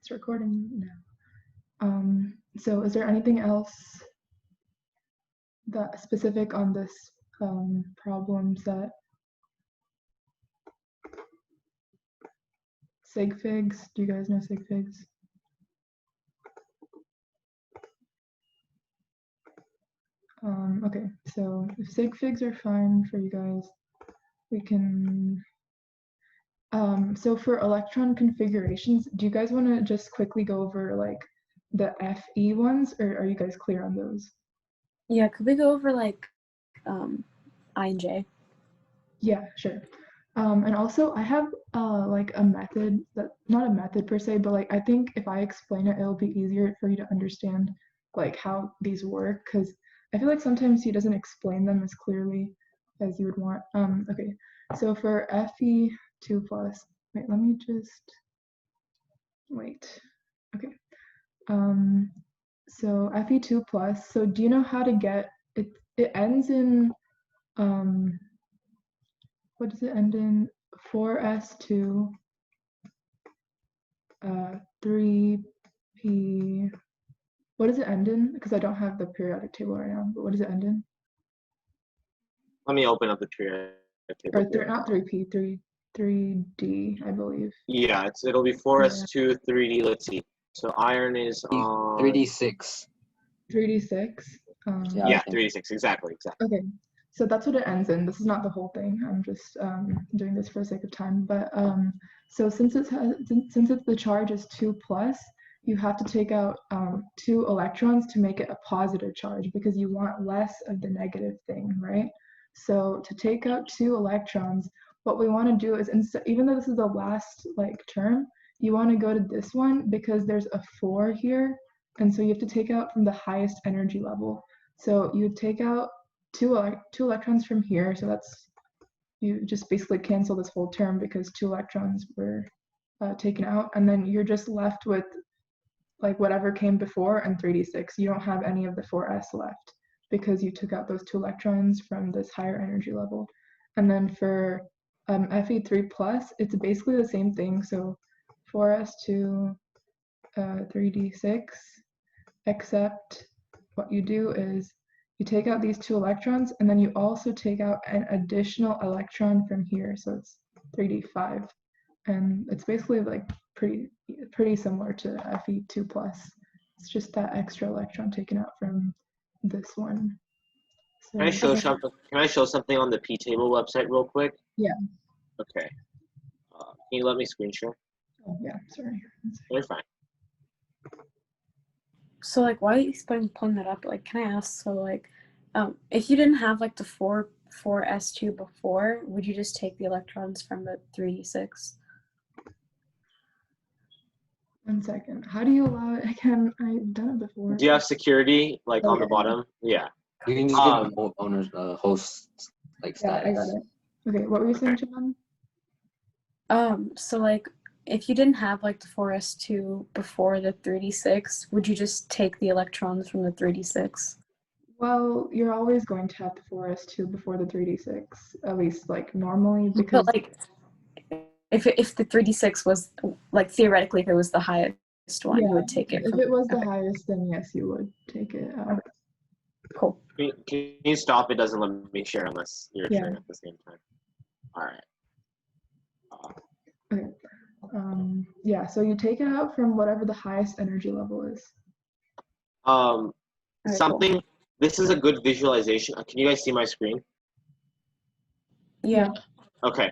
It's recording now. So is there anything else that specific on this problem set? Sig figs, do you guys know sig figs? Okay, so if sig figs are fine for you guys, we can, so for electron configurations, do you guys want to just quickly go over like the FE ones, or are you guys clear on those? Yeah, could we go over like I and J? Yeah, sure. And also I have like a method that, not a method per se, but like I think if I explain it, it'll be easier for you to understand like how these work, because I feel like sometimes he doesn't explain them as clearly as you would want. Okay, so for Fe2 plus, wait, let me just wait. Okay. So Fe2 plus, so do you know how to get it? It ends in what does it end in? 4s2 3p. What does it end in? Because I don't have the periodic table right now, but what does it end in? Let me open up the periodic table. Or not 3p, 3d, I believe. Yeah, it'll be 4s2 3d. Let's see. So iron is on 3d6. 3d6. Yeah, 3d6. Exactly. Okay, so that's what it ends in. This is not the whole thing. I'm just doing this for the sake of time. But so since the charge is 2 plus, you have to take out 2 electrons to make it a positive charge, because you want less of the negative thing, right? So to take out 2 electrons, what we want to do is, even though this is the last like term, you want to go to this one because there's a 4 here, and so you have to take out from the highest energy level. So you take out two electrons from here, so that's, you just basically cancel this whole term because 2 electrons were taken out, and then you're just left with like whatever came before and 3d6. You don't have any of the 4s left because you took out those 2 electrons from this higher energy level. And then for Fe3 plus, it's basically the same thing. So 4s2 3d6, except what you do is you take out these 2 electrons, and then you also take out an additional electron from here, so it's 3d5, and it's basically like pretty similar to Fe2 plus. It's just that extra electron taken out from this one. So, Can I show something on the P table website real quick? Yeah. Okay. Can you let me screen share? Oh yeah, sorry. You're fine. So like, why are you pulling that up? Like, can I ask? So like, if you didn't have like the 4s2 before, would you just take the electrons from the 3d6? 1 second. How do you allow it again? I've done it before. Do you have security like on the bottom? Yeah. You can just give the owners host like status. Yeah, I got it. Okay, what were you saying, Siobhan? So like, if you didn't have like the 4s2 before the 3d6, would you just take the electrons from the 3d6? Well, you're always going to have the 4s2 before the 3d6, at least like normally, because but like, if the 3d6 was like, theoretically, if it was the highest one, you would take it. If it was the highest, then yes, you would take it out. Cool. Can you stop? It doesn't let me share unless you're sharing at the same time. All right. Okay. Yeah, so you take it out from whatever the highest energy level is. Something. Cool. This is a good visualization. Can you guys see my screen? Yeah. Okay.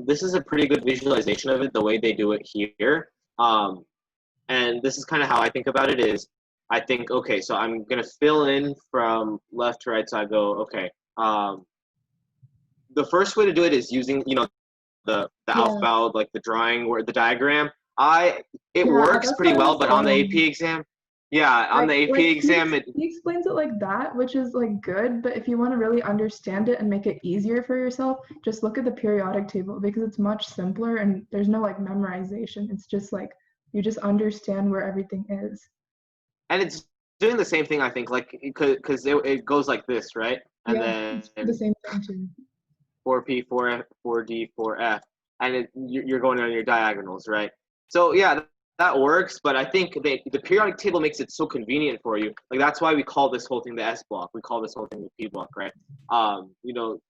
This is a pretty good visualization of it, the way they do it here. And this is kind of how I think about it is, I think, okay, so I'm going to fill in from left to right. So I go, okay. The first way to do it is using, the alphabet, like the drawing or the diagram. It works pretty well, but on the AP exam, on the AP exam, he explains it like that, which is like good, but if you want to really understand it and make it easier for yourself, just look at the periodic table, because it's much simpler and there's no like memorization. It's just like you just understand where everything is. And it's doing the same thing, I think, like because it goes like this, right? And then the same thing too. 4p, 4f, 4d, 4f, and you're going on your diagonals, right? So yeah, that works, but I think the periodic table makes it so convenient for you. Like that's why we call this whole thing the S block. We call this whole thing the P block, right? You know,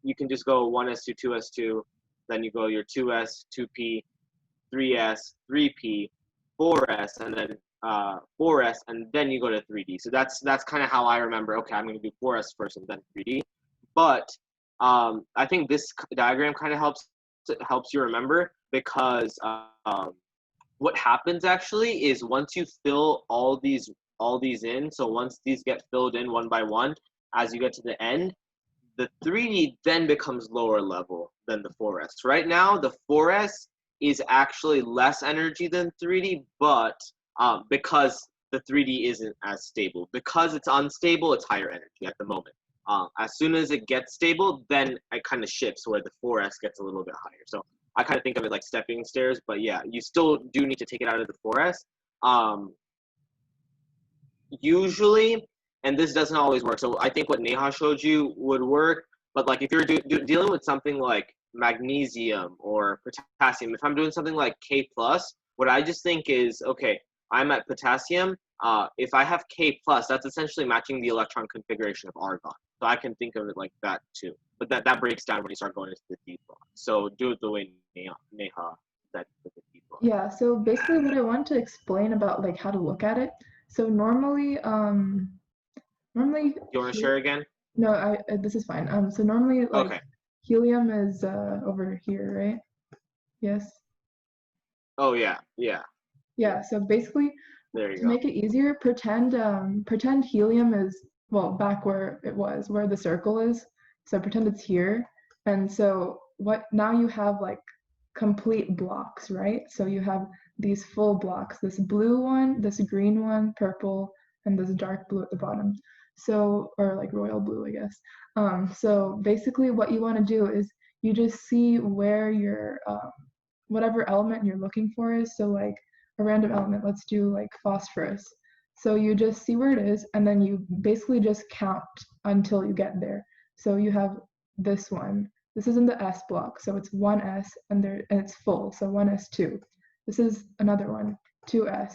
you can just go 1s2, 2s2, then you go your 2s, 2p, 3s, 3p, 4s, and then 4s, and then you go to 3D. So that's kind of how I remember. Okay, I'm going to do 4s first and then 3D. But I think this diagram kind of helps you remember, because what happens actually is once you fill all these in, so once these get filled in one by one, as you get to the end, the 3D then becomes lower level than the 4S. Right now, the 4S is actually less energy than 3D, but because the 3D isn't as stable. Because it's unstable, it's higher energy at the moment. As soon as it gets stable, then it kind of shifts where the 4S gets a little bit higher. So I kind of think of it like stepping stairs, but yeah, you still do need to take it out of the 4S. Usually, and this doesn't always work. So I think what Neha showed you would work, but like if you're dealing with something like magnesium or potassium, if I'm doing something like K+, what I just think is, okay, I'm at potassium. If I have K+, that's essentially matching the electron configuration of argon. So I can think of it like that too. But that breaks down when you start going into the D block. So do it the way Neha said with the D block. Yeah, so basically what I want to explain about like how to look at it. So normally You want to share again? No, this is fine. So normally like Okay. helium is over here, right? Yes. Oh yeah, yeah. Yeah, so basically There you to go. make it easier, pretend helium is, well, back where it was, where the circle is. So pretend it's here. And so now you have like complete blocks, right? So you have these full blocks, this blue one, this green one, purple, and this dark blue at the bottom. So, or like royal blue, I guess. So basically what you want to do is you just see where your whatever element you're looking for is. So like a random element, let's do like phosphorus. So you just see where it is, and then you basically just count until you get there. So you have this one. This is in the S block, so it's 1s, and it's full, so 1s2. This is another one, 2s,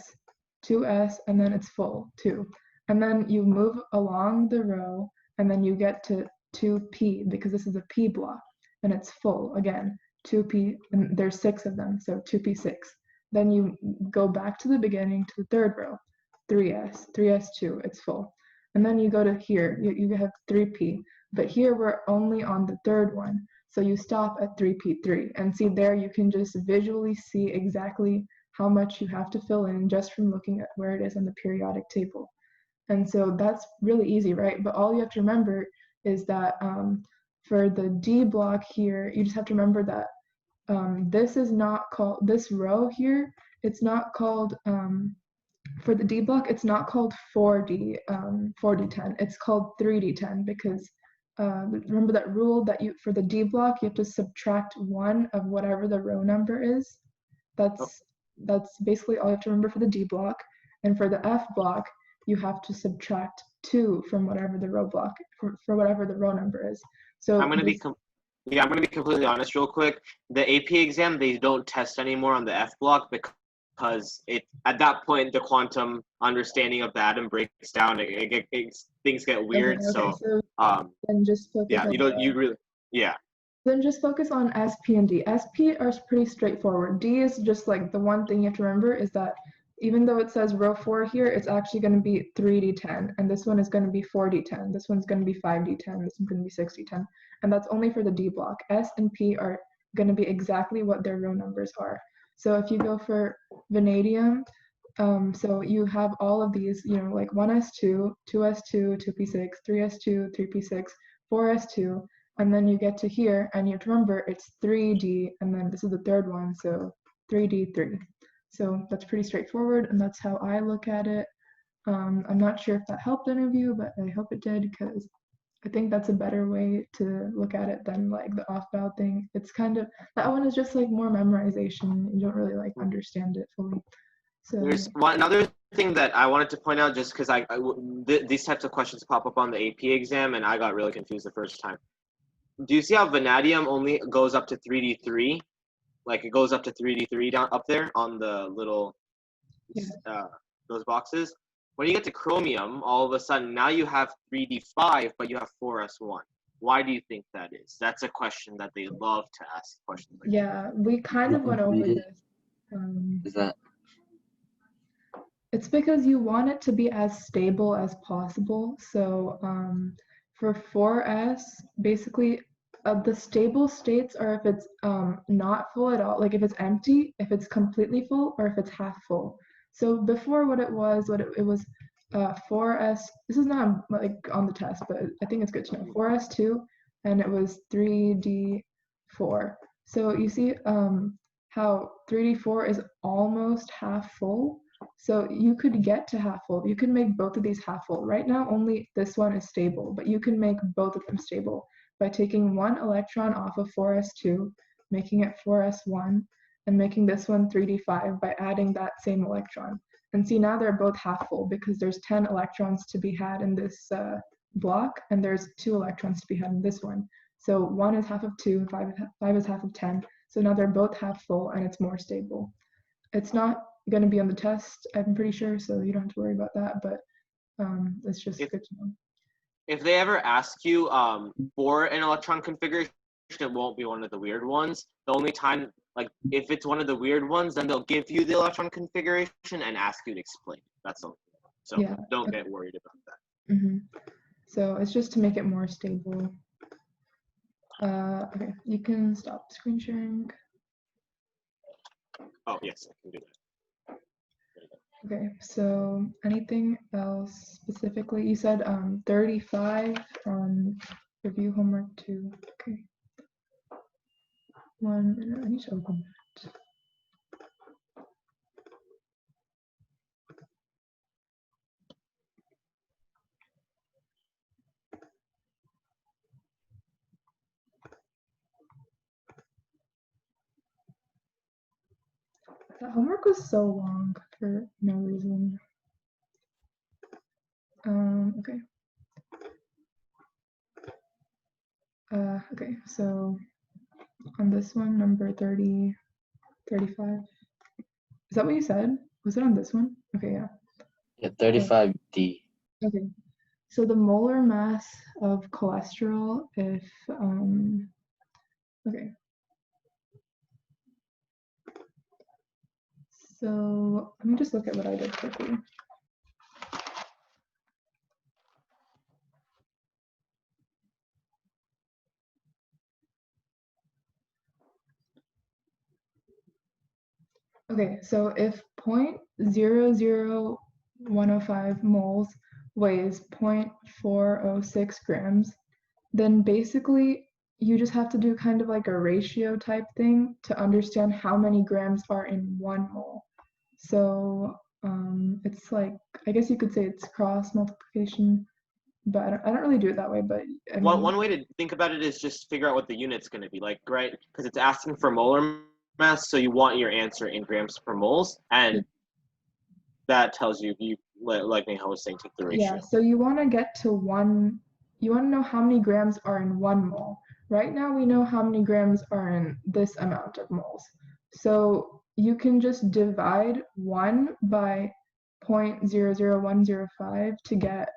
and then it's full, 2. And then you move along the row, and then you get to 2p, because this is a P block, and it's full again, 2p, and there's 6 of them, so 2p6. Then you go back to the beginning to the third row, 3s2, it's full. And then you go to here, you have 3p, but here we're only on the third one. So you stop at 3p3, and see there you can just visually see exactly how much you have to fill in just from looking at where it is on the periodic table. And so that's really easy, right? But all you have to remember is that for the D block here, you just have to remember that this is not called, this row here, it's not called, for the D block, it's not called 4D10, it's called 3D10, because remember that rule that for the D block, you have to subtract 1 of whatever the row number is. That's basically all you have to remember for the D block. And for the F block, you have to subtract 2 from whatever the row block, for whatever the row number is. So I'm gonna be completely honest real quick. The AP exam, they don't test anymore on the F block because at that point the quantum understanding of the atom breaks down. Things get weird. Okay. So then just focus yeah, on Then just focus on SP and D. SP are pretty straightforward. D is just like the one thing you have to remember is that even though it says row 4 here, it's actually going to be 3D10, and this one is going to be 4D10, this one's going to be 5D10, this one's going to be 6D10, and that's only for the D block. S and P are going to be exactly what their row numbers are. So if you go for vanadium, so you have all of these, like 1s2, 2s2, 2p6, 3s2, 3p6, 4s2, and then you get to here, and you have to remember it's 3D, and then this is the third one, so 3D3. So that's pretty straightforward, and that's how I look at it. I'm not sure if that helped any of you, but I hope it did, because I think that's a better way to look at it than like the off-bow thing. It's kind of, that one is just like more memorization. You don't really like understand it fully. So there's another thing that I wanted to point out, just because these types of questions pop up on the AP exam, and I got really confused the first time. Do you see how vanadium only goes up to 3D3? Like it goes up to 3D3 down up there on the little those boxes. When you get to chromium, all of a sudden now you have 3d5, but you have 4s1. Why do you think that is? That's a question that they love to ask questions like that. Yeah, we kind of went over this. Is that It's because you want it to be as stable as possible. So for 4s, basically the stable states are if it's not full at all, like if it's empty, if it's completely full, or if it's half full. So before what it was 4s, this is not like on the test, but I think it's good to know. 4s2, and it was 3d4. So you see how 3d4 is almost half full. So you could get to half full. You can make both of these half full. Right now, only this one is stable, but you can make both of them stable by taking one electron off of 4s2, making it 4s1, and making this one 3d5 by adding that same electron. And see, now they're both half full because there's 10 electrons to be had in this block, and there's 2 electrons to be had in this one. So 1 is half of 2, 5 is half of 10. So now they're both half full, and it's more stable. It's not going to be on the test, I'm pretty sure, so you don't have to worry about that, but it's just good to know. If they ever ask you for an electron configuration, it won't be one of the weird ones. The only time, like, if it's one of the weird ones, then they'll give you the electron configuration and ask you to explain it. That's the only thing. So Yeah. Don't get worried about that. Mm-hmm. So it's just to make it more stable. Okay, you can stop screen sharing. Oh, yes, I can do that. Okay, so anything else specifically? You said 35 on review homework 2. Okay. 1 minute, I need to open that. That homework was so long for no reason. Okay. Okay, so on this one, number 30, 35. Is that what you said? Was it on this one? Okay, yeah. Yeah, 35D. Okay. So the molar mass of cholesterol, if okay. So let me just look at what I did quickly. Okay, so if 0.00105 moles weighs 0.406 grams, then basically you just have to do kind of like a ratio type thing to understand how many grams are in 1 mole. So it's like, I guess you could say it's cross multiplication, but I don't really do it that way. But I mean, one way to think about it is just figure out what the unit's going to be like, right? Because it's asking for molar mass, so you want your answer in grams per moles, and that tells you, like Neha was saying, take the ratio. Yeah, so you want to get to 1, you want to know how many grams are in 1 mole. Right now we know how many grams are in this amount of moles. So you can just divide 1 by 0.00105 to get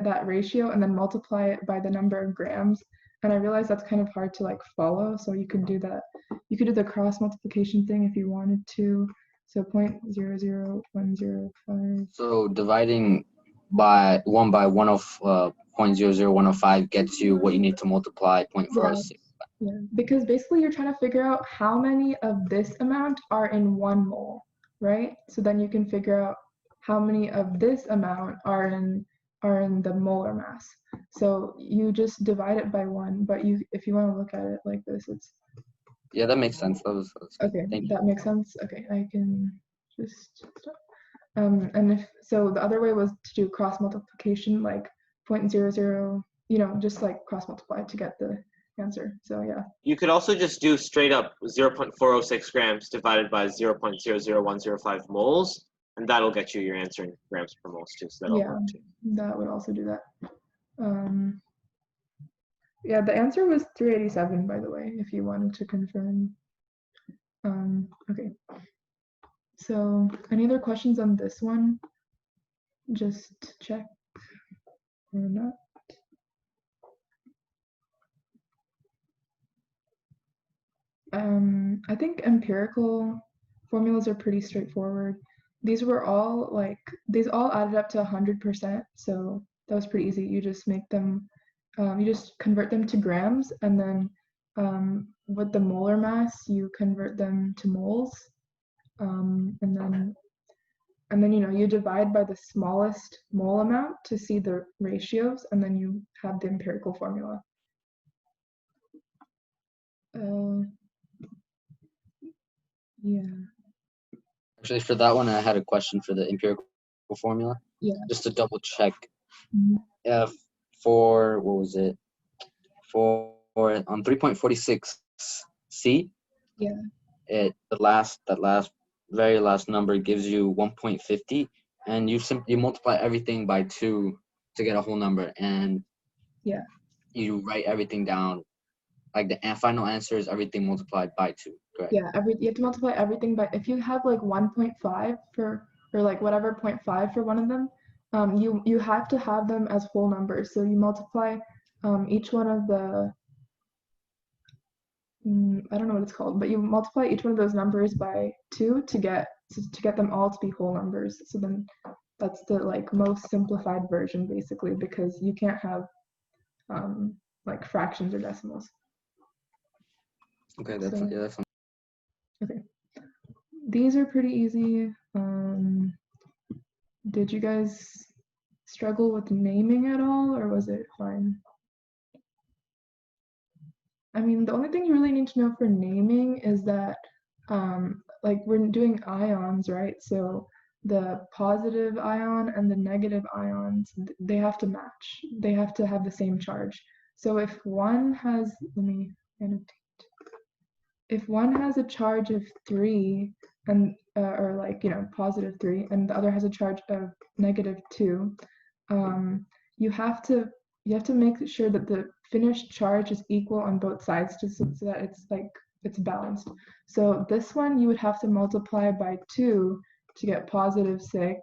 that ratio, and then multiply it by the number of grams. And I realize that's kind of hard to like follow, so you could do that. You could do the cross multiplication thing if you wanted to. So 0.00105. So dividing by 1 of 0.00105 gets you what you need to multiply 0.406. Yeah, because basically you're trying to figure out how many of this amount are in 1 mole, right? So then you can figure out how many of this amount are in the molar mass. So you just divide it by 1, but if you want to look at it like this, it's Yeah, that makes sense. That was okay. Thank you. That makes sense. Okay, I can just stop. And if so, the other way was to do cross multiplication, like 0.00, just like cross multiply to get the answer. So yeah. You could also just do straight up 0.406 grams divided by 0.00105 moles, and that'll get you your answer in grams per moles too. So that'll work too. That would also do that. Yeah, the answer was 387, by the way, if you wanted to confirm. Okay. So any other questions on this one? Just check or not. I think empirical formulas are pretty straightforward. These all added up to 100%, so that was pretty easy. You just make them, you just convert them to grams, and then with the molar mass, you convert them to moles, and then you divide by the smallest mole amount to see the ratios, and then you have the empirical formula. Yeah. Actually, for that one, I had a question for the empirical formula. Yeah. Just to double check. Mhm. If for, what was it? For on 3.46c, Yeah. that very last number gives you 1.50, and you multiply everything by 2 to get a whole number, and Yeah. you write everything down. Like the final answer is everything multiplied by 2, correct? Yeah, you have to multiply everything by, if you have like 1.5 or like whatever 0.5 for one of them, you have to have them as whole numbers. So you multiply each one of the, I don't know what it's called, but you multiply each one of those numbers by 2 to get them all to be whole numbers. So then that's the like most simplified version basically, because you can't have like fractions or decimals. Okay, that's fine. Okay, these are pretty easy. Did you guys struggle with naming at all, or was it fine? I mean, the only thing you really need to know for naming is that, like we're doing ions, right? So the positive ion and the negative ions, they have to match. They have to have the same charge. So if one has, let me annotate. If one has a charge of 3 and or like positive 3, and the other has a charge of negative 2, you have to make sure that the finished charge is equal on both sides, just so that it's balanced. So this one you would have to multiply by 2 to get positive 6,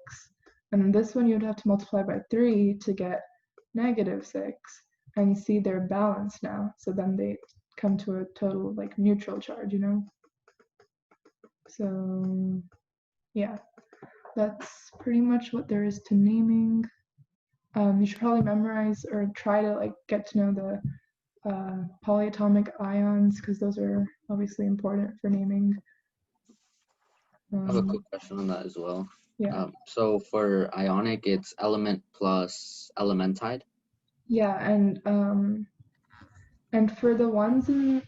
and then this one you would have to multiply by 3 to get negative 6, and see they're balanced now. So then they come to a total like neutral charge, So yeah, that's pretty much what there is to naming. You should probably memorize or try to like get to know the polyatomic ions, because those are obviously important for naming. I have a quick question on that as well. Yeah. So for ionic, it's element plus elementide. Yeah, and for the ones in,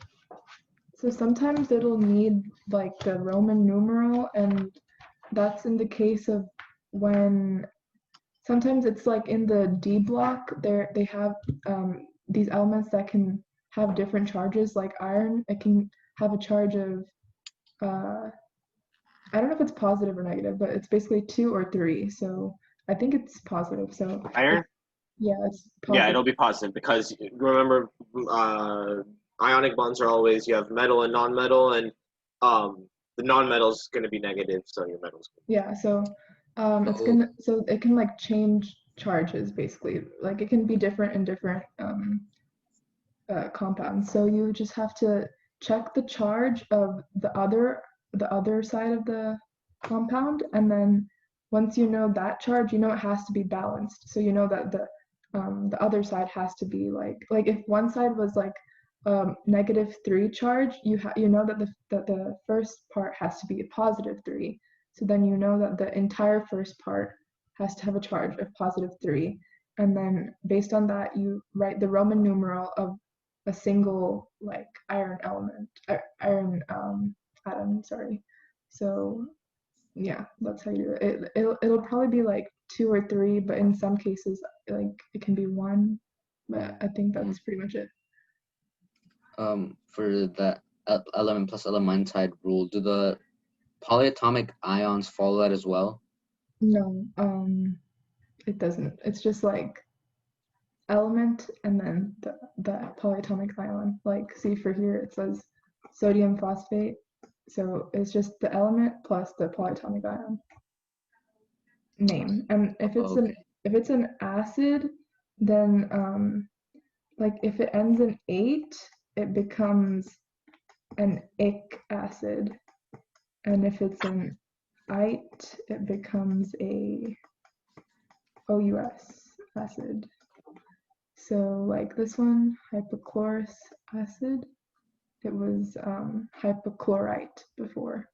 so sometimes it'll need like the Roman numeral, and that's in the case of when sometimes it's like in the D block, they have these elements that can have different charges, like iron. It can have a charge of, I don't know if it's positive or negative, but it's basically 2 or 3. So I think it's positive. So Iron? Yeah, it's positive. Yeah, it'll be positive because remember, ionic bonds are always, you have metal and non-metal, and the non-metal is going to be negative, so your metal's good. Yeah, so so it can like change charges basically. Like it can be different in different compounds. So you just have to check the charge of the other side of the compound, and then once you know that charge, it has to be balanced. So you know that the other side has to be like if one side was like -3 charge, you know that the first part has to be a +3. So then you know that the entire first part has to have a charge of +3, and then based on that you write the Roman numeral of a single like iron atom. Sorry. So yeah, that's how you do it. It'll probably be like 2 or 3, but in some cases like it can be 1. But I think that's pretty much it. For that element plus elementide rule, do the polyatomic ions follow that as well? No, it doesn't. It's just like element and then the polyatomic ion. Like see for here it says sodium phosphate. So it's just the element plus the polyatomic ion name. And if it's an acid, then like if it ends in ate, it becomes an ic acid. And if it's an ite, it becomes a OUS acid. So like this one, hypochlorous acid, it was hypochlorite before.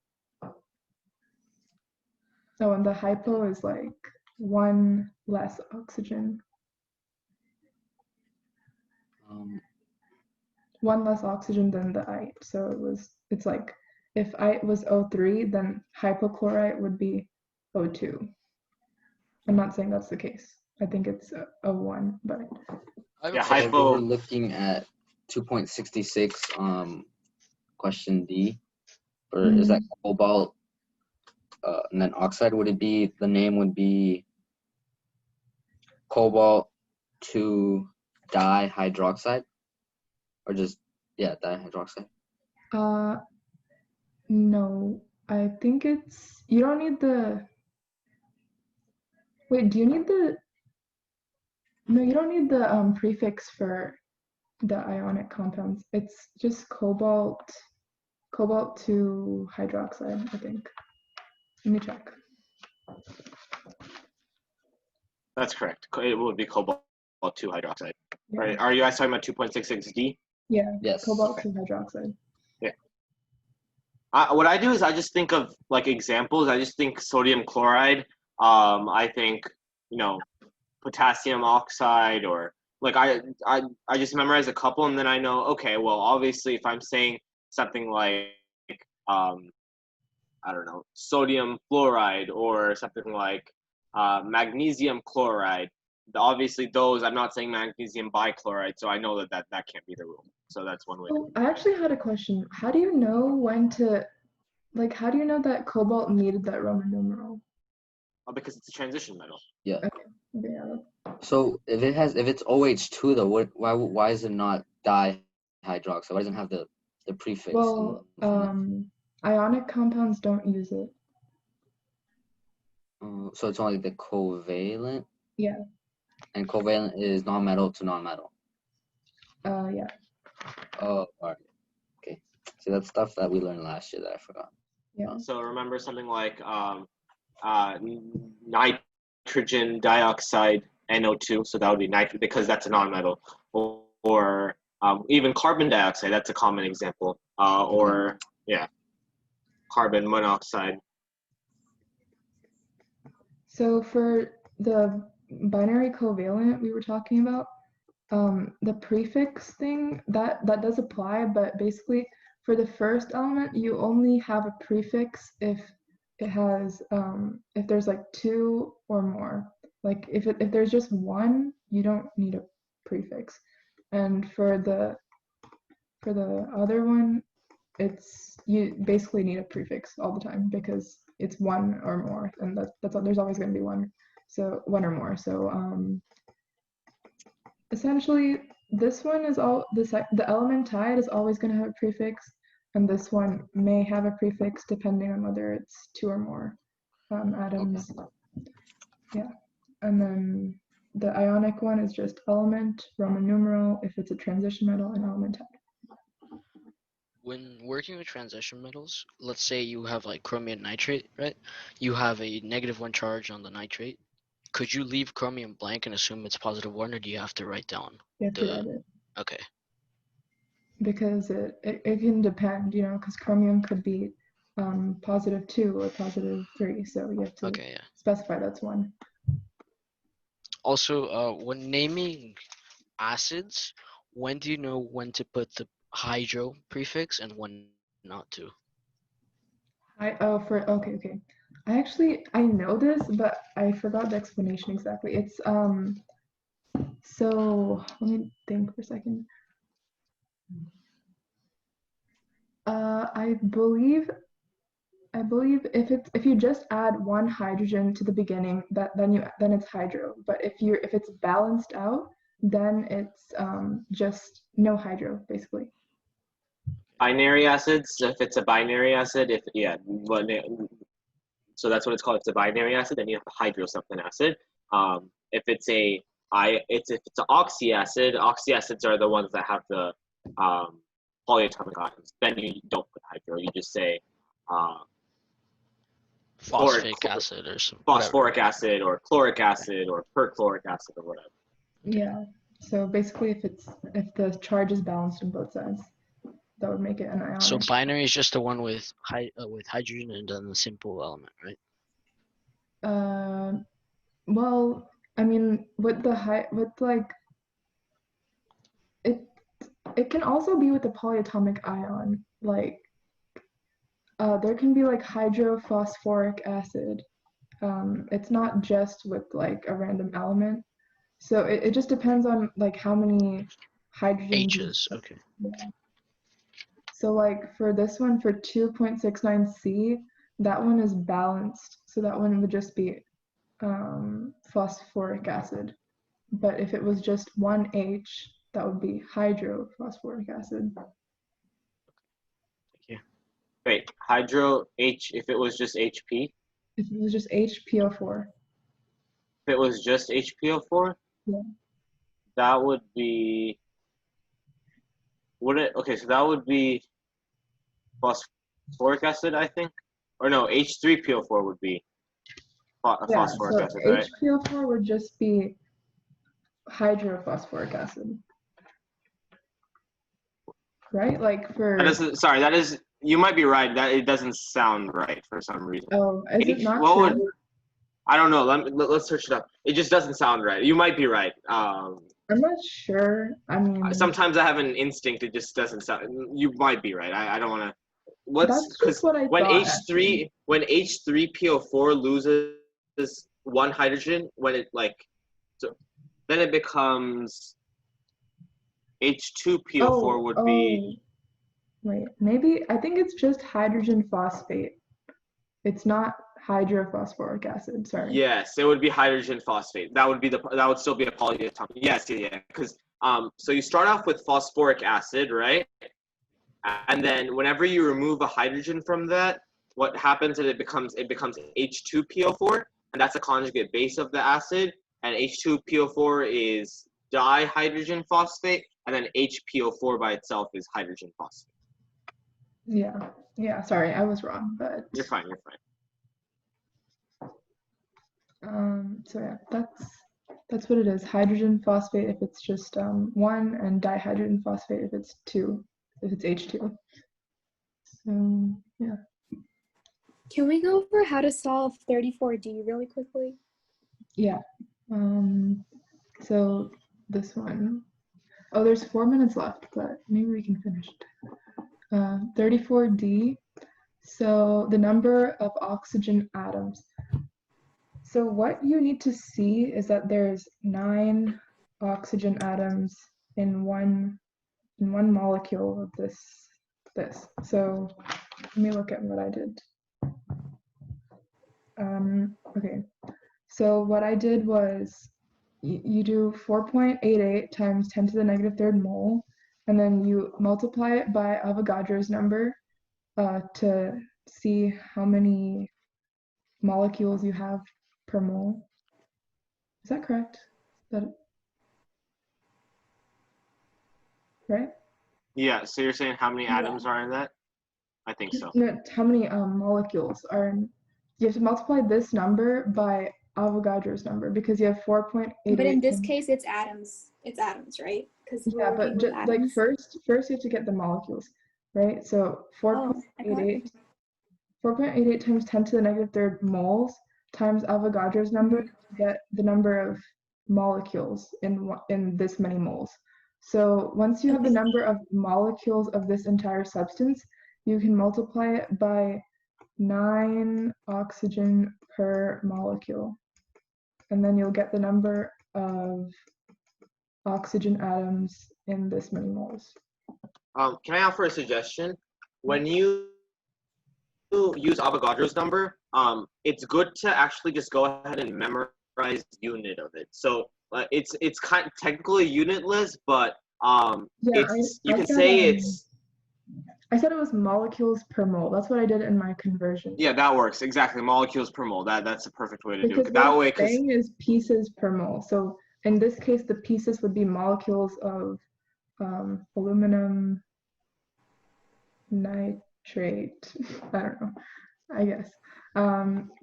Oh, and the hypo is like one less oxygen. One less oxygen than the ite. So it's like if ite was O3, then hypochlorite would be O2. I'm not saying that's the case. I think it's O1, but Yeah, So hypo. we're looking at 2.66 question D. Or is that cobalt and then oxide? Would it be, the name would be cobalt 2 dihydroxide? Or just, yeah, dihydroxide? no, I think it's, you don't need the, wait, do you need the, no, you don't need the prefix for the ionic compounds. It's just cobalt 2 hydroxide, I think. Let me check. That's correct. It would be cobalt 2 hydroxide. Yeah. Right? Are you guys talking about 2.66D? Yeah, Yes. cobalt Okay. 2 hydroxide. What I do is I just think of like examples. I just think sodium chloride. I think, potassium oxide, or like I just memorize a couple, and then I know, okay, well, obviously if I'm saying something like I don't know, sodium fluoride or something like magnesium chloride, obviously those, I'm not saying magnesium bichloride, so I know that can't be the rule. So that's one way. Oh, I actually had a question. How do you know when to, like, how do you know that cobalt needed that Roman numeral? Because it's a transition metal. Yeah. Okay, yeah. So if it's OH2 though, why is it not dihydroxide? Why doesn't it have the prefix? Well, ionic compounds don't use it. So it's only the covalent? Yeah. And covalent is non-metal to non-metal. Yeah. Oh, all right. Okay. See, that's stuff that we learned last year that I forgot. Yeah. So remember something like nitrogen dioxide, NO2, so that would be nitrogen because that's a non-metal, or even carbon dioxide, that's a common example, or yeah, carbon monoxide. So for the binary covalent we were talking about, the prefix thing, that does apply, but basically for the first element, you only have a prefix if it has, if there's like 2 or more. Like if there's just 1, you don't need a prefix. And for the other one, you basically need a prefix all the time because it's 1 or more, and that's there's always going to be 1. So 1 or more. So essentially, this one is the element tide is always going to have a prefix, and this one may have a prefix depending on whether it's 2 or more atoms. Okay. Yeah, and then the ionic one is just element, Roman numeral, if it's a transition metal, and element tide. When working with transition metals, let's say you have like chromium nitrate, right? You have a -1 charge on the nitrate. Could you leave chromium blank and assume it's +1, or do you have to write down? You have to write it. Okay. Because it can depend, because chromium could be +2 or +3, so you have to specify that's 1. Also, when naming acids, when do you know when to put the hydro prefix and when not to? Okay. I know this, but I forgot the explanation exactly. It's so let me think for a second. I believe if you just add 1 hydrogen to the beginning, then it's hydro. But if it's balanced out, then it's just no hydro basically. binary acids. If it's a binary acid, so that's what it's called. It's a binary acid. Then you have a hydro something acid. If it's an oxy acid, oxy acids are the ones that have the polyatomic ions. Then you don't put hydro. You just say Phosphoric acid or some phosphoric acid or chloric acid or perchloric acid or whatever. Yeah. So basically, if the charge is balanced on both sides, that would make it an ionic. So binary is just the one with hydrogen and then the simple element, right? Well, I mean, it can also be with the polyatomic ion. Like, there can be like hydrophosphoric acid. It's not just with like a random element. So it just depends on like how many hydrogens. H's, okay. Yeah. So like for this one, for 2.69C, that one is balanced. So that one would just be phosphoric acid. But if it was just one H, that would be hydrophosphoric acid. Thank you. Wait, hydro H, if it was just HP? If it was just HPO4. If it was just HPO4? Yeah. That would be, okay, so that would be phosphoric acid, I think? Or no, H3PO4 would be phosphoric acid, right? HPO4 would just be hydrophosphoric acid. Right? Like for... That is, you might be right. That it doesn't sound right for some reason. Oh, is it not? I don't know. Let's search it up. It just doesn't sound right. You might be right. I'm not sure. I mean, sometimes I have an instinct. It just doesn't sound. You might be right. I don't want to. That's just what I when thought, H3PO4 loses one hydrogen, then it becomes H2PO4 would be. Wait, maybe I think it's just hydrogen phosphate. It's not hydrophosphoric acid. Sorry. Yes, it would be hydrogen phosphate. That would still be a polyatomic. Yes, yeah. Because so you start off with phosphoric acid, right? And then whenever you remove a hydrogen from that, what happens is it becomes H2PO4, and that's a conjugate base of the acid. And H2PO4 is dihydrogen phosphate, and then HPO4 by itself is hydrogen phosphate. Yeah. Sorry, I was wrong, but You're fine. So yeah, that's what it is. Hydrogen phosphate if it's just one, and dihydrogen phosphate if it's two, if it's H2. So yeah. Can we go over how to solve 34D really quickly? Yeah. So this one. Oh, there's 4 minutes left, but maybe we can finish it. 34D. So the number of oxygen atoms. So what you need to see is that there's 9 oxygen atoms in one molecule of this. So let me look at what I did. Okay. So what I did was you do 4.88 times 10 to the negative third mole, and then you multiply it by Avogadro's number to see how many molecules you have per mole. Is that correct? Right? Yeah, so you're saying how many atoms are in that? I think so. No, how many molecules are in? You have to multiply this number by Avogadro's number because you have 4.88. But in this case, it's atoms. It's atoms, right? Yeah, but like first you have to get the molecules, right? So 4.88 times 10 to the negative third moles times Avogadro's number to get the number of molecules in this many moles. So once you have the number of molecules of this entire substance, you can multiply it by 9 oxygen per molecule. And then you'll get the number of oxygen atoms in this many moles. Can I offer a suggestion? When you use Avogadro's number, it's good to actually just go ahead and memorize the unit of it. So it's kind of technically unitless, but you can say it's I said it was molecules per mole. That's what I did in my conversion. Yeah, that works exactly. Molecules per mole. That's a perfect way to do Because it. what That it's way, because saying is pieces per mole. So in this case, the pieces would be molecules of aluminum nitrate. I don't know. I guess.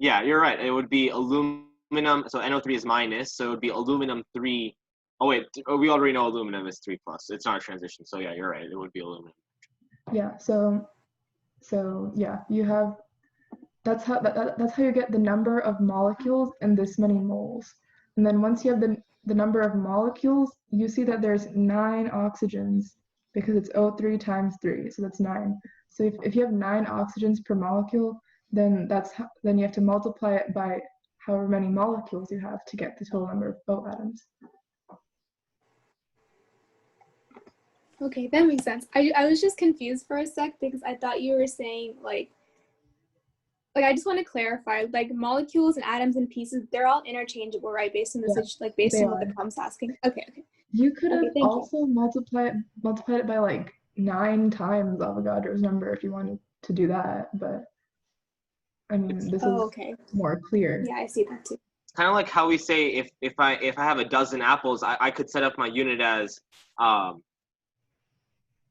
yeah, you're right. It would be aluminum. So NO3 is minus. So it would be aluminum 3. Oh wait, we already know aluminum is 3 plus. It's not a transition. So yeah, you're right. It would be aluminum. Yeah. So yeah, you have. That's how you get the number of molecules in this many moles. And then once you have the number of molecules, you see that there's 9 oxygens because it's O3 times 3, so that's 9. So if you have 9 oxygens per molecule, then then you have to multiply it by however many molecules you have to get the total number of O atoms. Okay, that makes sense. I was just confused for a sec because I thought you were saying like I just want to clarify, like molecules and atoms and pieces, they're all interchangeable, right? Based on the based on what the problem's asking. Okay. You could have thank also multiplied it by like 9 times Avogadro's number if you wanted to do that, but I mean this is okay. more clear. Yeah, I see that too. It's kind of like how we say if I have a dozen apples, I could set up my unit as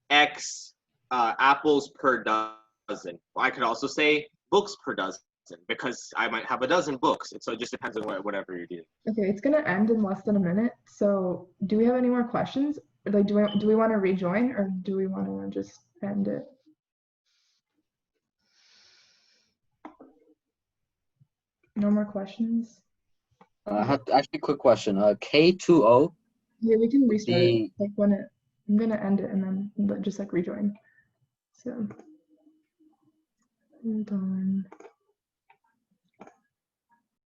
X apples per dozen. I could also say books per dozen because I might have a dozen books. So it just depends on whatever you're doing. Okay, it's gonna end in less than a minute. So do we have any more questions? Like, do we want to rejoin or do we want to just end it? No more questions? I have actually a quick question. K2O. Yeah, we can restart it. The Like I'm gonna end it and then just like rejoin. So hold on.